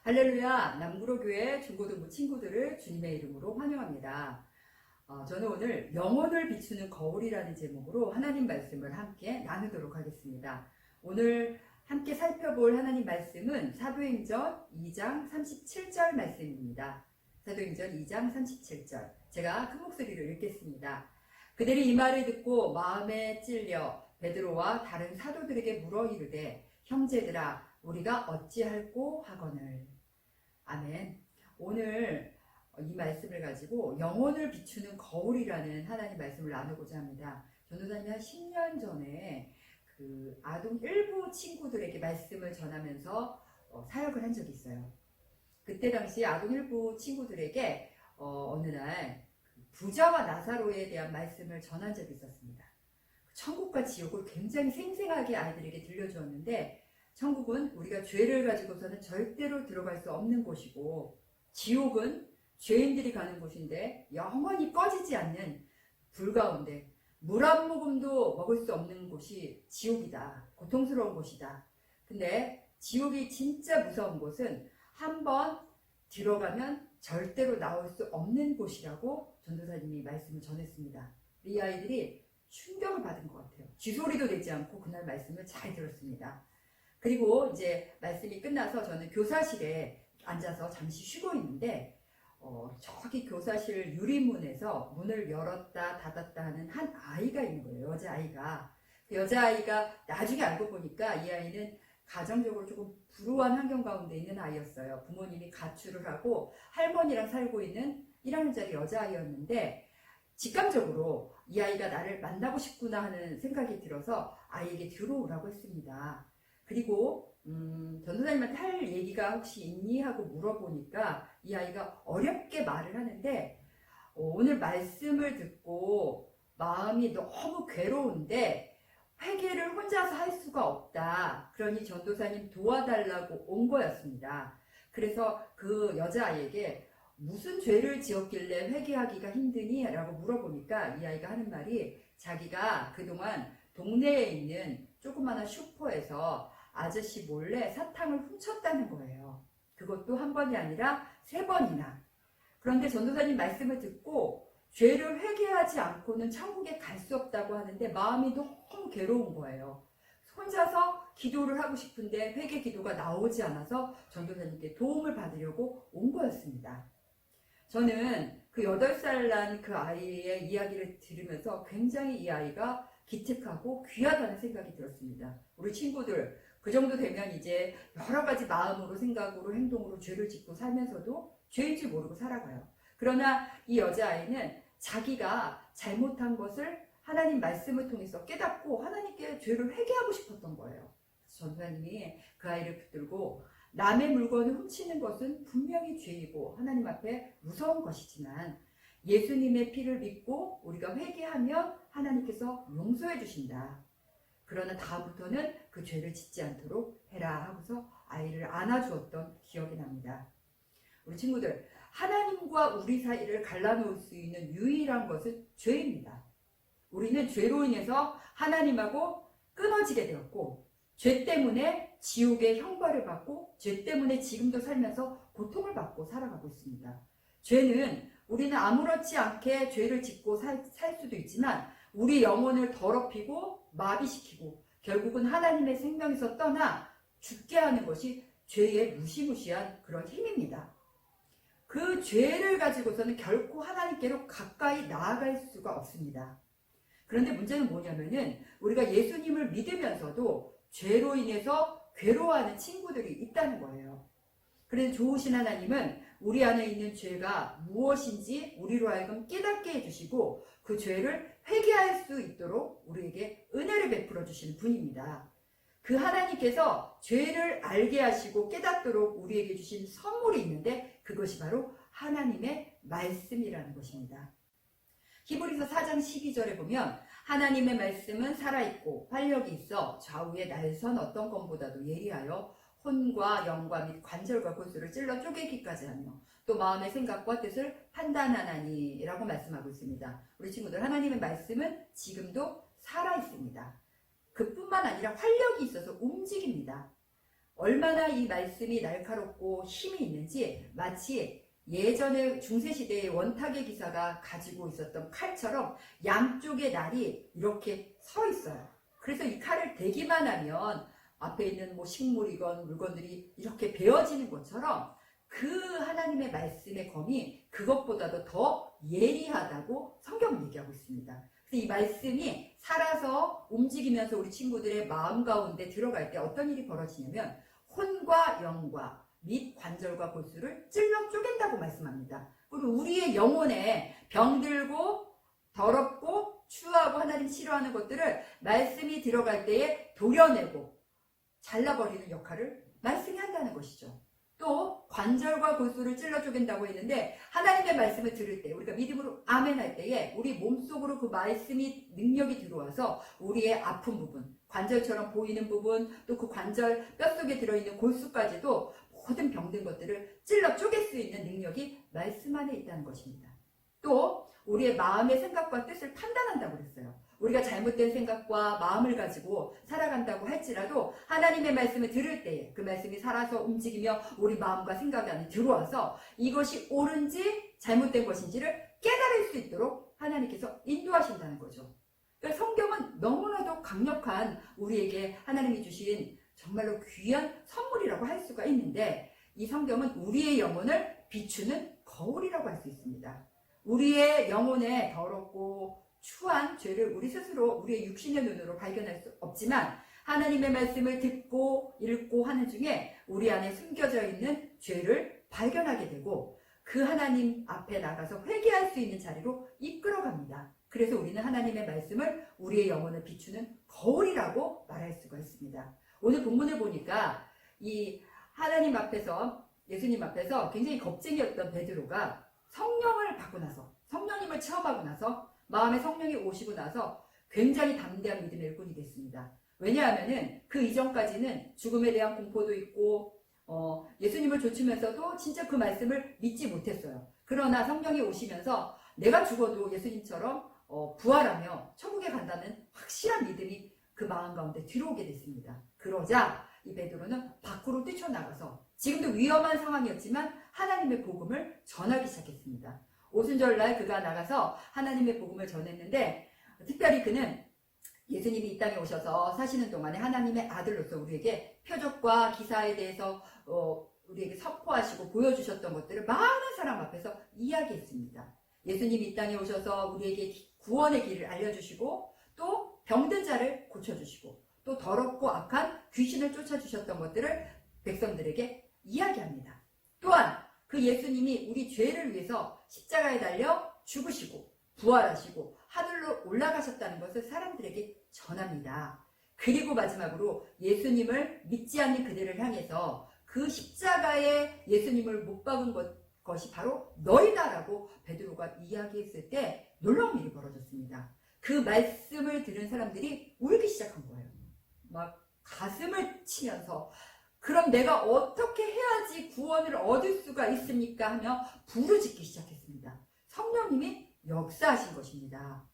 할렐루야, 남구로교회 중고등부 친구들을 주님의 이름으로 환영합니다. 저는 오늘 영혼을 비추는 거울이라는 제목으로 하나님 말씀을 함께 나누도록 하겠습니다. 오늘 함께 살펴볼 하나님 말씀은 사도행전 2장 37절 말씀입니다. 사도행전 2장 37절. 제가 큰 목소리로 읽겠습니다. 그들이 이 말을 듣고 마음에 찔려 베드로와 다른 사도들에게 물어 이르되 형제들아 우리가 어찌할꼬 하거늘. 아멘. 오늘 이 말씀을 가지고 영혼을 비추는 거울이라는 하나님 말씀을 나누고자 합니다. 전도사님이 한 10년 전에 그 아동 일부 친구들에게 말씀을 전하면서 사역을 한 적이 있어요. 그때 당시 아동 일부 친구들에게 어느 날 부자와 나사로에 대한 말씀을 전한 적이 있었습니다. 천국과 지옥을 굉장히 생생하게 아이들에게 들려주었는데, 천국은 우리가 죄를 가지고서는 절대로 들어갈 수 없는 곳이고, 지옥은 죄인들이 가는 곳인데 영원히 꺼지지 않는 불 가운데 물 한 모금도 먹을 수 없는 곳이 지옥이다. 고통스러운 곳이다. 근데 지옥이 진짜 무서운 곳은 한번 들어가면 절대로 나올 수 없는 곳이라고 전도사님이 말씀을 전했습니다. 이 아이들이 충격을 받은 것 같아요. 쥐소리도 내지 않고 그날 말씀을 잘 들었습니다. 그리고 이제 말씀이 끝나서 저는 교사실에 앉아서 잠시 쉬고 있는데 저기 교사실 유리문에서 문을 열었다 닫았다 하는 한 아이가 있는 거예요. 여자아이가. 그 여자아이가 나중에 알고 보니까 이 아이는 가정적으로 조금 불우한 환경 가운데 있는 아이였어요. 부모님이 가출을 하고 할머니랑 살고 있는 1학년짜리 여자아이였는데, 직감적으로 이 아이가 나를 만나고 싶구나 하는 생각이 들어서 아이에게 들어오라고 했습니다. 그리고 전도사님한테 할 얘기가 혹시 있니? 하고 물어보니까 이 아이가 어렵게 말을 하는데, 오늘 말씀을 듣고 마음이 너무 괴로운데 회개를 혼자서 할 수가 없다. 그러니 전도사님 도와달라고 온 거였습니다. 그래서 그 여자아이에게 무슨 죄를 지었길래 회개하기가 힘드니? 라고 물어보니까 이 아이가 하는 말이, 자기가 그동안 동네에 있는 조그마한 슈퍼에서 아저씨 몰래 사탕을 훔쳤다는 거예요. 그것도 한 번이 아니라 3번이나. 그런데 전도사님 말씀을 듣고 죄를 회개하지 않고는 천국에 갈 수 없다고 하는데 마음이 너무 괴로운 거예요. 혼자서 기도를 하고 싶은데 회개 기도가 나오지 않아서 전도사님께 도움을 받으려고 온 거였습니다. 저는 그 8살 난 그 아이의 이야기를 들으면서 굉장히 이 아이가 기특하고 귀하다는 생각이 들었습니다. 우리 친구들 그 정도 되면 이제 여러 가지 마음으로, 생각으로, 행동으로 죄를 짓고 살면서도 죄인 줄 모르고 살아가요. 그러나 이 여자아이는 자기가 잘못한 것을 하나님 말씀을 통해서 깨닫고 하나님께 죄를 회개하고 싶었던 거예요. 전도사님이 그 아이를 붙들고, 남의 물건을 훔치는 것은 분명히 죄이고 하나님 앞에 무서운 것이지만 예수님의 피를 믿고 우리가 회개하면 하나님께서 용서해 주신다. 그러나 다음부터는 그 죄를 짓지 않도록 해라 하고서 아이를 안아주었던 기억이 납니다. 우리 친구들, 하나님과 우리 사이를 갈라놓을 수 있는 유일한 것은 죄입니다. 우리는 죄로 인해서 하나님하고 끊어지게 되었고, 죄 때문에 지옥의 형벌을 받고, 죄 때문에 지금도 살면서 고통을 받고 살아가고 있습니다. 죄는 우리는 아무렇지 않게 죄를 짓고 살 수도 있지만 우리 영혼을 더럽히고 마비시키고 결국은 하나님의 생명에서 떠나 죽게 하는 것이 죄의 무시무시한 그런 힘입니다. 그 죄를 가지고서는 결코 하나님께로 가까이 나아갈 수가 없습니다. 그런데 문제는 뭐냐면은 우리가 예수님을 믿으면서도 죄로 인해서 괴로워하는 친구들이 있다는 거예요. 그래서 좋으신 하나님은 우리 안에 있는 죄가 무엇인지 우리로 하여금 깨닫게 해주시고 그 죄를 회개할 수 있도록 우리에게 은혜를 베풀어 주시는 분입니다. 그 하나님께서 죄를 알게 하시고 깨닫도록 우리에게 주신 선물이 있는데 그것이 바로 하나님의 말씀이라는 것입니다. 히브리서 4장 12절에 보면 하나님의 말씀은 살아있고 활력이 있어 좌우의 날선 어떤 검보다도 예리하여 혼과 영과 및 관절과 골수를 찔러 쪼개기까지 하며 또 마음의 생각과 뜻을 판단하나니 라고 말씀하고 있습니다. 우리 친구들, 하나님의 말씀은 지금도 살아있습니다. 그뿐만 아니라 활력이 있어서 움직입니다. 얼마나 이 말씀이 날카롭고 힘이 있는지 마치 예전에 중세시대의 원탁의 기사가 가지고 있었던 칼처럼 양쪽의 날이 이렇게 서 있어요. 그래서 이 칼을 대기만 하면 앞에 있는 뭐 식물이건 물건들이 이렇게 베어지는 것처럼 그 하나님의 말씀의 검이 그것보다도 더 예리하다고 성경은 얘기하고 있습니다. 그래서 이 말씀이 살아서 움직이면서 우리 친구들의 마음 가운데 들어갈 때 어떤 일이 벌어지냐면 혼과 영과 및 관절과 골수를 찔러 쪼갠다고 말씀합니다. 그리고 우리의 영혼에 병들고 더럽고 추하고 하나님 싫어하는 것들을 말씀이 들어갈 때에 도려내고 잘라버리는 역할을 말씀이 한다는 것이죠. 또 관절과 골수를 찔러 쪼갠다고 했는데 하나님의 말씀을 들을 때 우리가 믿음으로 아멘 할 때에 우리 몸속으로 그 말씀이 능력이 들어와서 우리의 아픈 부분, 관절처럼 보이는 부분, 또 그 관절 뼛속에 들어있는 골수까지도 모든 병든 것들을 찔러 쪼갤 수 있는 능력이 말씀 안에 있다는 것입니다. 또 우리의 마음의 생각과 뜻을 판단한다고 그랬어요. 우리가 잘못된 생각과 마음을 가지고 살아간다고 할지라도 하나님의 말씀을 들을 때에 그 말씀이 살아서 움직이며 우리 마음과 생각 안에 들어와서 이것이 옳은지 잘못된 것인지를 깨달을 수 있도록 하나님께서 인도하신다는 거죠. 그러니까 성경은 너무나도 강력한 우리에게 하나님이 주신 정말로 귀한 선물이라고 할 수가 있는데 이 성경은 우리의 영혼을 비추는 거울이라고 할 수 있습니다. 우리의 영혼에 더럽고 추한 죄를 우리 스스로 우리의 육신의 눈으로 발견할 수 없지만 하나님의 말씀을 듣고 읽고 하는 중에 우리 안에 숨겨져 있는 죄를 발견하게 되고 그 하나님 앞에 나가서 회개할 수 있는 자리로 이끌어갑니다. 그래서 우리는 하나님의 말씀을 우리의 영혼을 비추는 거울이라고 말할 수가 있습니다. 오늘 본문을 보니까 이 하나님 앞에서 예수님 앞에서 굉장히 겁쟁이였던 베드로가 성령을 받고 나서 성령님을 체험하고 나서 마음에 성령이 오시고 나서 굉장히 담대한 믿음의 일꾼이 됐습니다. 왜냐하면은 그 이전까지는 죽음에 대한 공포도 있고 예수님을 좇으면서도 진짜 그 말씀을 믿지 못했어요. 그러나 성령이 오시면서 내가 죽어도 예수님처럼 부활하며 천국에 간다는 확실한 믿음이 그 마음 가운데 들어오게 됐습니다. 그러자 이 베드로는 밖으로 뛰쳐나가서 지금도 위험한 상황이었지만 하나님의 복음을 전하기 시작했습니다. 오순절날 그가 나가서 하나님의 복음을 전했는데 특별히 그는 예수님이 이 땅에 오셔서 사시는 동안에 하나님의 아들로서 우리에게 표적과 기사에 대해서 우리에게 선포하시고 보여주셨던 것들을 많은 사람 앞에서 이야기했습니다. 예수님이 이 땅에 오셔서 우리에게 구원의 길을 알려주시고 또 병든 자를 고쳐주시고 또 더럽고 악한 귀신을 쫓아주셨던 것들을 백성들에게 이야기합니다. 또한 그 예수님이 우리 죄를 위해서 십자가에 달려 죽으시고 부활하시고 하늘로 올라가셨다는 것을 사람들에게 전합니다. 그리고 마지막으로 예수님을 믿지 않는 그들을 향해서 그 십자가에 예수님을 못 박은 것이 바로 너희다라고 베드로가 이야기했을 때 놀라운 일이 벌어졌습니다. 그 말씀을 들은 사람들이 울기 시작한 거예요. 막 가슴을 치면서 그럼 내가 어떻게 해야지 구원을 얻을 수가 있습니까? 하며 부르짖기 시작했습니다. 성령님이 역사하신 것입니다.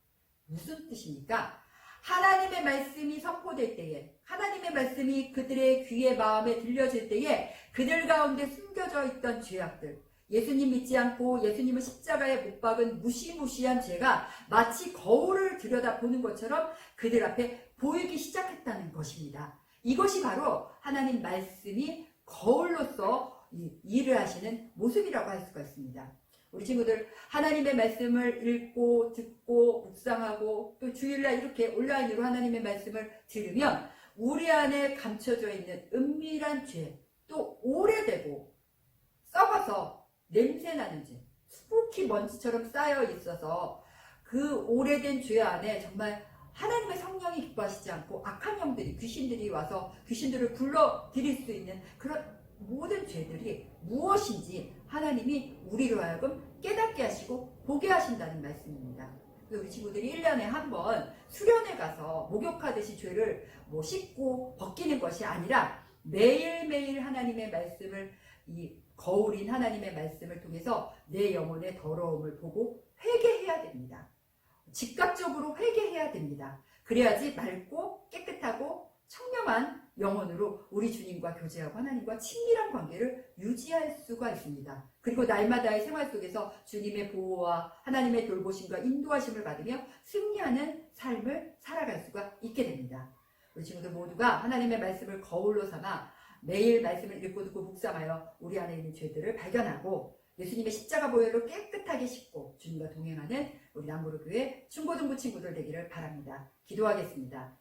무슨 뜻입니까? 하나님의 말씀이 선포될 때에 하나님의 말씀이 그들의 귀에 마음에 들려질 때에 그들 가운데 숨겨져 있던 죄악들 예수님 믿지 않고 예수님을 십자가에 못 박은 무시무시한 죄가 마치 거울을 들여다보는 것처럼 그들 앞에 보이기 시작했다는 것입니다. 이것이 바로 하나님 말씀이 거울로서 일을 하시는 모습이라고 할 수가 있습니다. 우리 친구들 하나님의 말씀을 읽고 듣고 묵상하고 또 주일날 이렇게 온라인으로 하나님의 말씀을 들으면 우리 안에 감춰져 있는 은밀한 죄, 또 오래되고 썩어서 냄새나는 죄, 스모키 먼지처럼 쌓여 있어서 그 오래된 죄 안에 정말 하나님의 성령이 기뻐하시지 않고 악한 영들이 귀신들이 와서 귀신들을 불러들일 수 있는 그런 모든 죄들이 무엇인지 하나님이 우리로 하여금 깨닫게 하시고 보게 하신다는 말씀입니다. 우리 친구들이 1년에 한 번 수련회 가서 목욕하듯이 죄를 씻고 벗기는 것이 아니라 매일매일 하나님의 말씀을 이 거울인 하나님의 말씀을 통해서 내 영혼의 더러움을 보고 회개해야 됩니다. 즉각적으로 회개해야 됩니다. 그래야지 맑고 깨끗하고 청명한 영혼으로 우리 주님과 교제하고 하나님과 친밀한 관계를 유지할 수가 있습니다. 그리고 날마다의 생활 속에서 주님의 보호와 하나님의 돌보심과 인도하심을 받으며 승리하는 삶을 살아갈 수가 있게 됩니다. 우리 친구들 모두가 하나님의 말씀을 거울로 삼아 매일 말씀을 읽고 듣고 묵상하여 우리 안에 있는 죄들을 발견하고 예수님의 십자가 보혈로 깨끗하게 씻고 주님과 동행하는 우리 남부로교회 중고등부 친구들 되기를 바랍니다. 기도하겠습니다.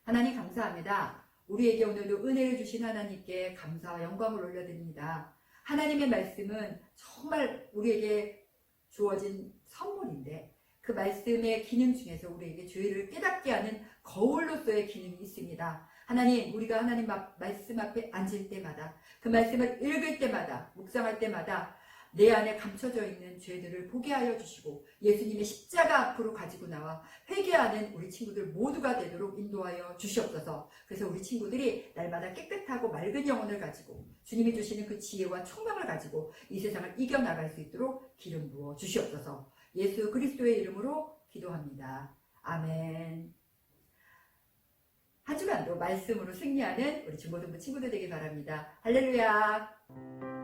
하나님 감사합니다. 우리에게 오늘도 은혜를 주신 하나님께 감사와 영광을 올려드립니다. 하나님의 말씀은 정말 우리에게 주어진 선물인데 그 말씀의 기능 중에서 우리에게 죄를 깨닫게 하는 거울로서의 기능이 있습니다. 하나님, 우리가 하나님 말씀 앞에 앉을 때마다 그 말씀을 읽을 때마다 묵상할 때마다 내 안에 감춰져 있는 죄들을 보게 하여 주시고 예수님의 십자가 앞으로 가지고 나와 회개하는 우리 친구들 모두가 되도록 인도하여 주시옵소서. 그래서 우리 친구들이 날마다 깨끗하고 맑은 영혼을 가지고 주님이 주시는 그 지혜와 총명을 가지고 이 세상을 이겨나갈 수 있도록 기름 부어 주시옵소서. 예수 그리스도의 이름으로 기도합니다. 아멘. 한 주간도 말씀으로 승리하는 우리 중고등부 친구들 되길 바랍니다. 할렐루야.